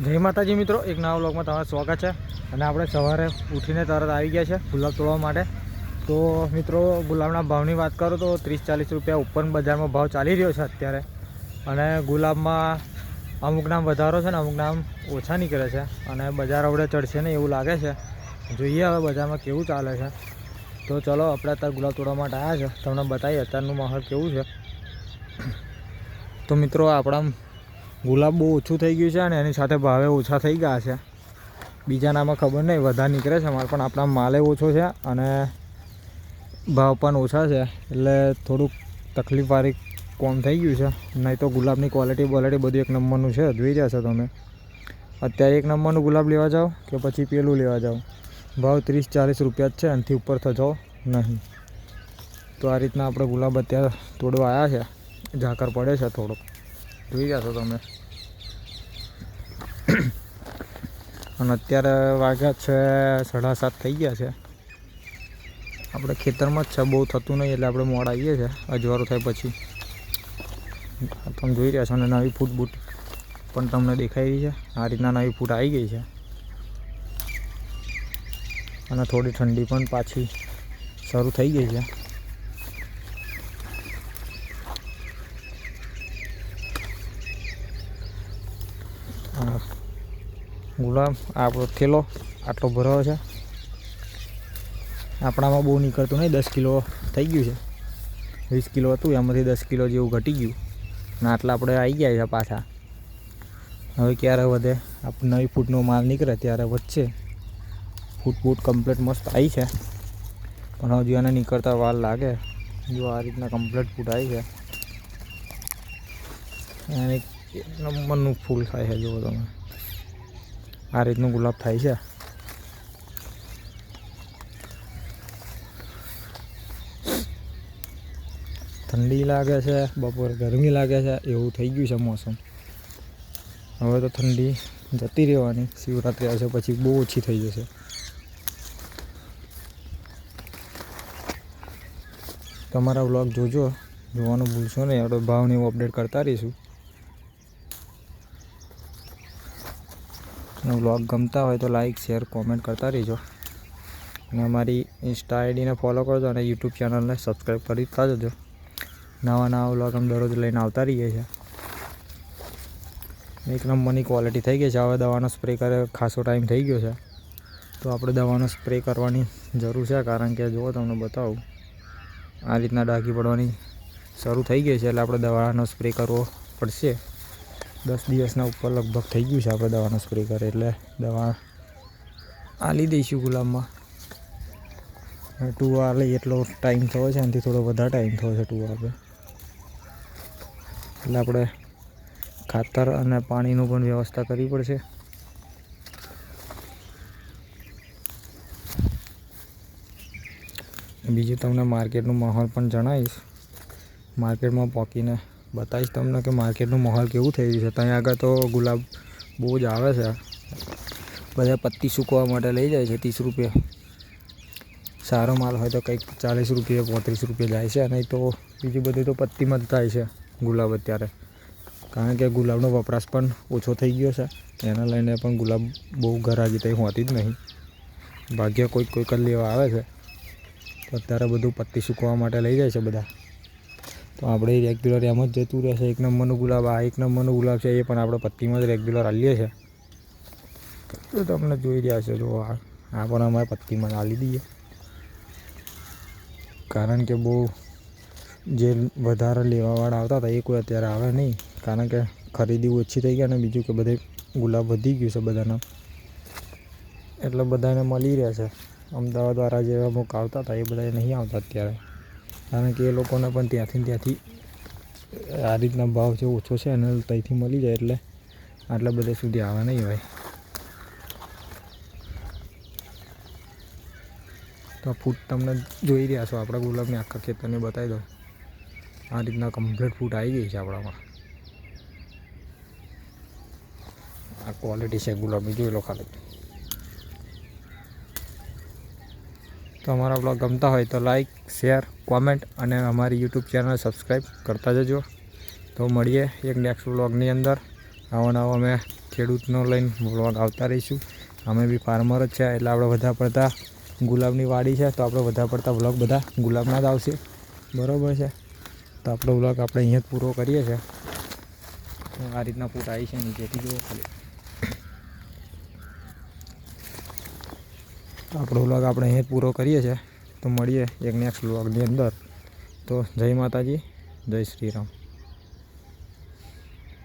જય માતાજી મિત્રો, એક નવા વ્લોગમાં તમારું સ્વાગત છે। અને આપણે સવારે ઉઠીને તરત આવી ગયા છે ગુલાબ તોડવા માટે। તો મિત્રો, ગુલાબના ભાવની વાત કરું તો 30-40 રૂપિયા ઉપર બજારમાં ભાવ ચાલી રહ્યો છે અત્યારે। અને ગુલાબમાં અમુક નામ વધારો છે ને અમુક નામ ઓછા નીકળે છે અને બજાર આપણે ચડશે ને એવું લાગે છે। જોઈએ હવે બજારમાં કેવું ચાલે છે। તો ચલો, આપણે અત્યારે ગુલાબ તોડવા માટે આવ્યા છે, તમને બતાવીએ અત્યારનું માહોલ કેવું છે। તો મિત્રો, આપણા ગુલાબ બહુ ઓછું થઈ ગયું છે અને એની સાથે ભાવે ઓછા થઈ ગયા છે। બીજા નામાં ખબર નહીં, વધારે નીકળે છે માલ, પણ આપણા માલે ઓછો છે અને ભાવ પણ ઓછા છે, એટલે થોડુંક તકલીફવાળી કોમ થઈ ગયું છે। નહીં તો ગુલાબની ક્વોલિટી બધું એક નંબરનું છે, જોઈ રહ્યા છો તમે। અત્યારે એક નંબરનું ગુલાબ લેવા જાઓ કે પછી પેલું લેવા જાઓ, ભાવ 30-40 રૂપિયા જ છે, એનાથી ઉપર થજો નહીં। તો આ રીતના આપણે ગુલાબ અત્યારે તોડવા આવ્યા છે। ઝાકર પડે છે થોડોક, જોઈ રહ્યા છો તમે। અને અત્યારે વાગ્યા છે 7:30 થઈ ગયા છે। આપણે ખેતરમાં જ છે, બહુ થતું નહીં એટલે આપણે મોડા આવીએ છીએ અજવાળું થાય પછી। તમે જોઈ રહ્યા છો અને નવી ફૂટ બૂટ પણ તમને દેખાઈ રહી છે। આ રીતના નવી ફૂટ આવી ગઈ છે અને થોડી ઠંડી પણ પાછી શરૂ થઈ ગઈ છે। ગુલાબ આપણો થેલો આટલો ભરાયો છે। આપણામાં બહુ નીકળતું નહીં, 10 કિલો થઈ ગયું છે। 20 કિલો હતું, એમાંથી 10 કિલો જેવું ઘટી ગયું અને આટલા આપણે આવી ગયા છે પાછા। હવે ક્યારે વધે, આપણે નવી ફૂટનો માલ નીકળે ત્યારે વધશે। ફૂટ કમ્પ્લીટ મસ્ત આવી છે, પણ હજુ એને નીકળતા વાર લાગે। જો આ રીતના કમ્પ્લીટ ફૂટ આવી છે, એને એક નંબરનું ફૂલ થાય છે, જુઓ તમે। આ રીતનું ગુલાબ થાય છે। ઠંડી લાગે છે, બપોરે ગરમી લાગે છે, એવું થઈ ગયું છે મોસમ। હવે તો ઠંડી જતી રહેવાની, શિવરાત્રી આવશે પછી બહુ ઓછી થઈ જશે। તમારા વ્લોગ જોજો, જોવાનું ભૂલશો નહીં, આપણે ભાવને એવું અપડેટ કરતા રહીશું। અને વ્લોગ ગમતા હોય તો લાઈક, શેર, કોમેન્ટ કરતા રહીજો। અને અમારી ઇન્સ્ટા આઈડીને ફોલો કરજો અને યુટ્યુબ ચેનલને સબસ્ક્રાઈબ કરતા જજો। નવા વ્લોગ અમે દરરોજ લઈને આવતા રહીએ છીએ। એક નંબરની ક્વોલિટી થઈ ગઈ છે। હવે દવાનો સ્પ્રે કરે ખાસો ટાઈમ થઈ ગયો છે, તો આપણે દવાનો સ્પ્રે કરવાની જરૂર છે, કારણ કે જુઓ તમને બતાવું, આ રીતના ડાઘી પડવાની શરૂ થઈ ગઈ છે, એટલે આપણે દવાનો સ્પ્રે કરવો પડશે। 10 દિવસના ઉપર લગભગ થઈ ગયું છે આપણે દવાનો સ્પ્રે કરે, એટલે દવા આલી દઈશું ગુલાબમાં। ટુવા લઈ એટલો ટાઈમ થયો છે, એનાથી થોડો વધારે ટાઈમ થયો છે ટુવા પર, એટલે આપણે ખાતર અને પાણીનું પણ વ્યવસ્થા કરવી પડશે। બીજું તમને માર્કેટનું માહોલ પણ જણાવીશ, માર્કેટમાં પહોંચીને બતાવીશ તમને કે માર્કેટનું માહોલ કેવું થઈ રહ્યું છે। ત્યાં આગળ તો ગુલાબ બહુ જ આવે છે, બધા પત્તી સૂકવવા માટે લઈ જાય છે 30 રૂપિયા। સારો માલ હોય તો કંઈક 40 રૂપિયા 35 રૂપિયા જાય છે, નહીં તો બીજું બધું તો પત્તીમાં જ થાય છે ગુલાબ અત્યારે, કારણ કે ગુલાબનો વપરાશ પણ ઓછો થઈ ગયો છે। એના લઈને પણ ગુલાબ બહુ ઘરાકી થઈ હોતી જ નહીં, ભાગ્ય કોઈક જ લેવા આવે છે। તો અત્યારે બધું પત્તી સૂકવવા માટે લઈ જાય છે બધા, તો આપણે રેગ્યુલર એમ જ જતું રહેશે। એક નંબરનું ગુલાબ, આ એક નંબરનું ગુલાબ છે, એ પણ આપણે પત્તીમાં જ રેગ્યુલર આલીએ છીએ। તો તમને જોઈ રહ્યા છો, જો આ પણ અમારે પત્તીમાં આલી દઈએ, કારણ કે બહુ જે વધારે લેવાવાળા આવતા હતા એ કોઈ અત્યારે આવે નહીં, કારણ કે ખરીદી ઓછી થઈ ગઈ અને બીજું કે બધે ગુલાબ વધી ગયું છે બધાના, એટલે બધાને મળી રહે છે। અમદાવાદવાળા જે અમુક આવતા હતા એ બધા નહીં આવતા અત્યારે, કારણ કે એ લોકોને પણ ત્યાંથી આ રીતના ભાવ જે ઓછો છે અને ત્યાંથી મળી જાય, એટલે આટલા બધા સુધી આવે નહીં ભાઈ। તો ફૂટ તમને જોઈ રહ્યા છો, આપણા ગુલાબની આખા ખેતરને બતાવી દઉં, આ રીતના કમ્પ્લીટ ફૂટ આવી ગઈ છે આપણામાં। આ ક્વોલિટી છે ગુલાબની, જોઈ લો ખાલી। તો અમારા બ્લોગ ગમતા હોય તો લાઈક, શેર, કોમેન્ટ અને અમારી યુટ્યુબ ચેનલ સબસ્ક્રાઈબ કરતા જજો। તો મળીએ એક નેક્સ્ટ બ્લોગની અંદર। આવો અમે ખેડૂતનો લઈને વ્લોગ આવતા રહીશું. અમે બી ફાર્મર જ છે એટલે આપણે વધારે પડતા ગુલાબની વાડી છે તો આપણે વધારે પડતા વ્લોગ બધા ગુલાબના જ આવશે. બરાબર છે, તો આપણો વ્લોગ આપણે અહીંયા જ પૂરો કરીએ છીએ. આ રીતના ફૂટ આવી છે નીચેથી જુઓ ખાલી. આપણો વ્લોગ આપણે અહીંયા જ પૂરો કરીએ છીએ. તો મળીએ એક નેક્સ્ટ વ્લોગની અંદર. તો જય માતાજી, જય શ્રી રામ.